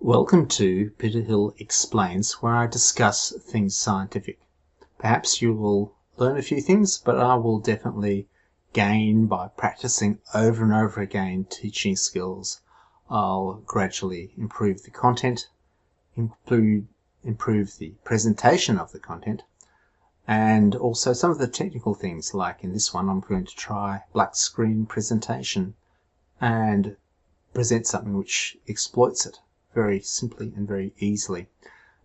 Welcome to Peter Hill Explains, where I discuss things scientific. Perhaps you will learn a few things, but I will definitely gain by practicing over and over again teaching skills. I'll gradually improve the content, improve the presentation of the content, and also some of the technical things, like in this one I'm going to try black screen presentation and present something which exploits it very simply and very easily.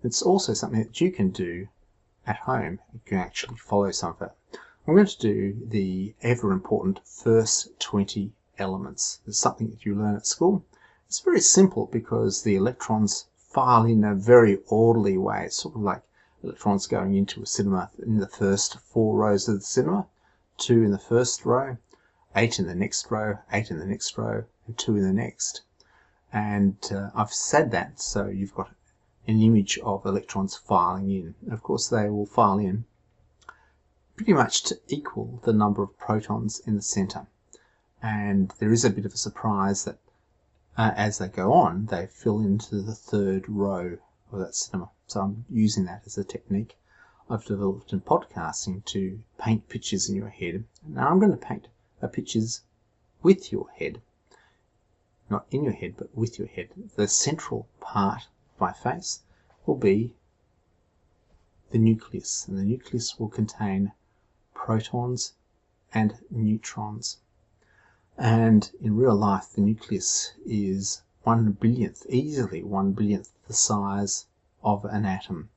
It's also something that you can do at home. You can actually follow some of it. I'm going to do the ever important first 20 elements. It's something that you learn at school. It's very simple because the electrons file in a very orderly way. It's sort of like electrons going into a cinema in the first 4 rows of the cinema, 2 in the first row, 8 in the next row, 8 in the next row, and 2 in the next. And I've said that so you've got an image of electrons filing in. Of course, they will file in pretty much to equal the number of protons in the center. And there is a bit of a surprise that as they go on, they fill into the third row of that cinema. So I'm using that as a technique I've developed in podcasting to paint pictures in your head. Now I'm going to paint pictures with your head. Not in your head, but with your head. The central part of my face will be the nucleus, and the nucleus will contain protons and neutrons. And in real life, the nucleus is 1/1000th, easily 1/1000th the size of an atom.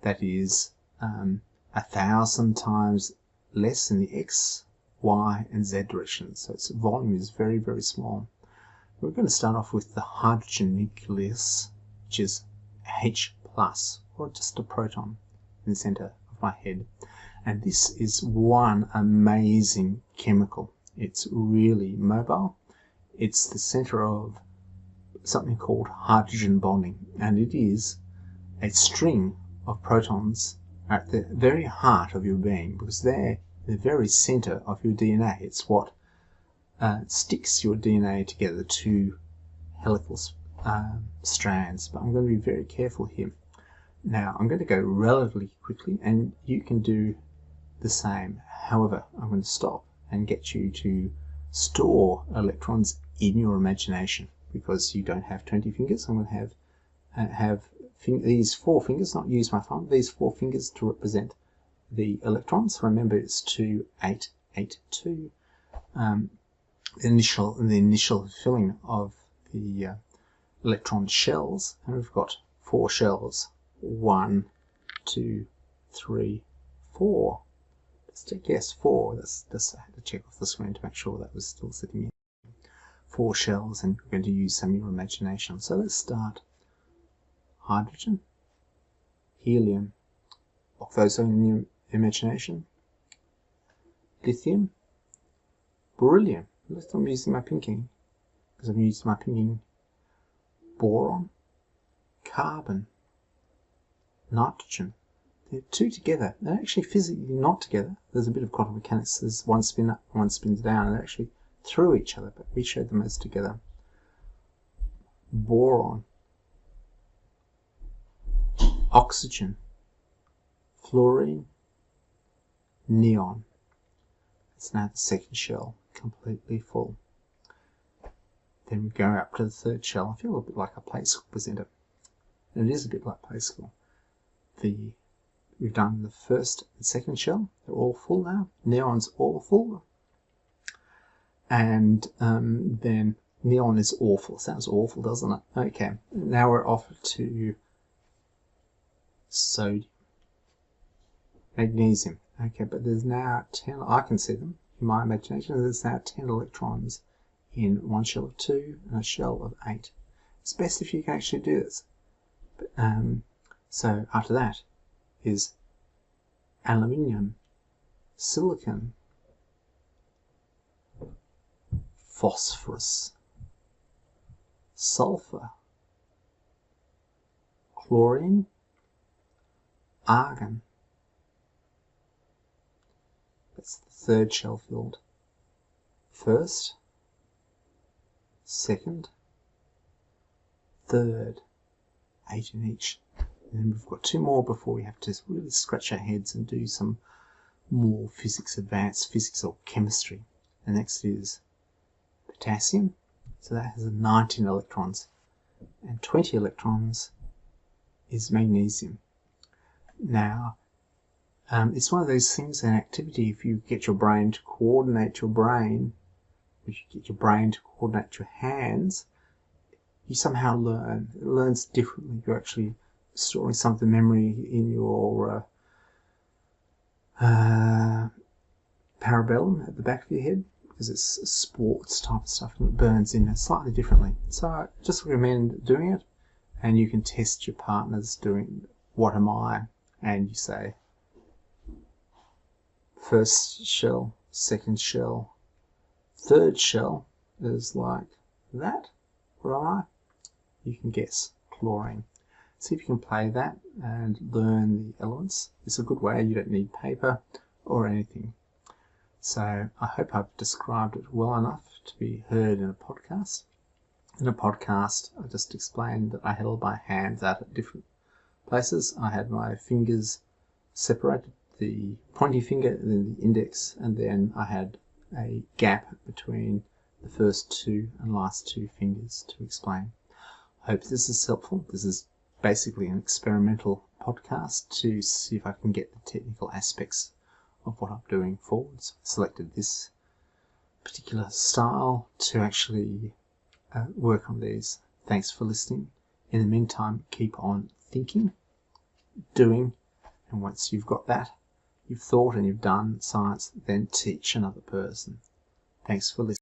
That is 1,000 times less in the X, Y, and Z direction. So its volume is very, very small. We're going to start off with the hydrogen nucleus, which is H+, or just a proton in the center of my head. And this is one amazing chemical. It's really mobile. It's the center of something called hydrogen bonding, and it is a string of protons at the very heart of your being, because they're the very center of your DNA. It's what sticks your DNA together, two helical strands. But I'm going to be very careful here. Now I'm going to go relatively quickly, and you can do the same. However, I'm going to stop and get you to store electrons in your imagination, because you don't have 20 fingers. I'm going to have these 4 fingers, not use my thumb, these 4 fingers to represent the electrons. Remember, it's 2, 8, 8, 2. The initial filling of the electron shells, and we've got 4 shells. 1, 2, 3, 4. Yes, 4. I had to check off the screen to make sure that was still sitting in. 4 shells, and we're going to use some of your imagination. So let's start. Hydrogen, helium. Lock those in your imagination. Lithium, beryllium. I'm using my pinking, because I'm using my pinking. Boron, carbon, nitrogen. They're 2 together. They're actually physically not together. There's a bit of quantum mechanics. There's one spin up, one spins down, and they're actually through each other, but we show them as together. Boron, oxygen, fluorine, neon. It's now the second shell, completely full. Then we go up to the third shell. I feel a bit like a play school presenter, and it is a bit like play school. We've done the first and second shell. They're all full now. Neon's all full, and then neon is awful. Sounds awful, doesn't it? Okay, now we're off to sodium, magnesium. Okay, but there's now 10, I can see them in my imagination, there's now 10 electrons in one shell of 2 and a shell of 8. It's best if you can actually do this. But, so after that is aluminium, silicon, phosphorus, sulfur, chlorine, argon. That's the third shell filled. First, second, third, 8 in each. And then we've got 2 more before we have to really scratch our heads and do some more physics, advanced physics or chemistry. The next is potassium. So that has 19 electrons. And 20 electrons is magnesium. Now, it's one of those things, an activity, if you get your brain to coordinate your brain, if you get your brain to coordinate your hands, you somehow learn. It learns differently. You're actually storing some of the memory in your parabellum at the back of your head, because it's sports type of stuff and it burns in slightly differently. So I just recommend doing it, and you can test your partners doing what am I, and you say first shell, second shell, third shell is like that. What am I? You can guess. Chlorine. See if you can play that and learn the elements. It's a good way. You don't need paper or anything. So I hope I've described it well enough to be heard in a podcast. In a podcast, I just explained that I held my hands out at different places. I had my fingers separated, the pointy finger and then the index, and then I had a gap between the first 2 and last 2 fingers to explain. I hope this is helpful. This is basically an experimental podcast to see if I can get the technical aspects of what I'm doing forwards. I selected this particular style to actually work on these. Thanks for listening. In the meantime, keep on thinking, doing, and once you've got that, you've thought and you've done science, then teach another person. Thanks for listening.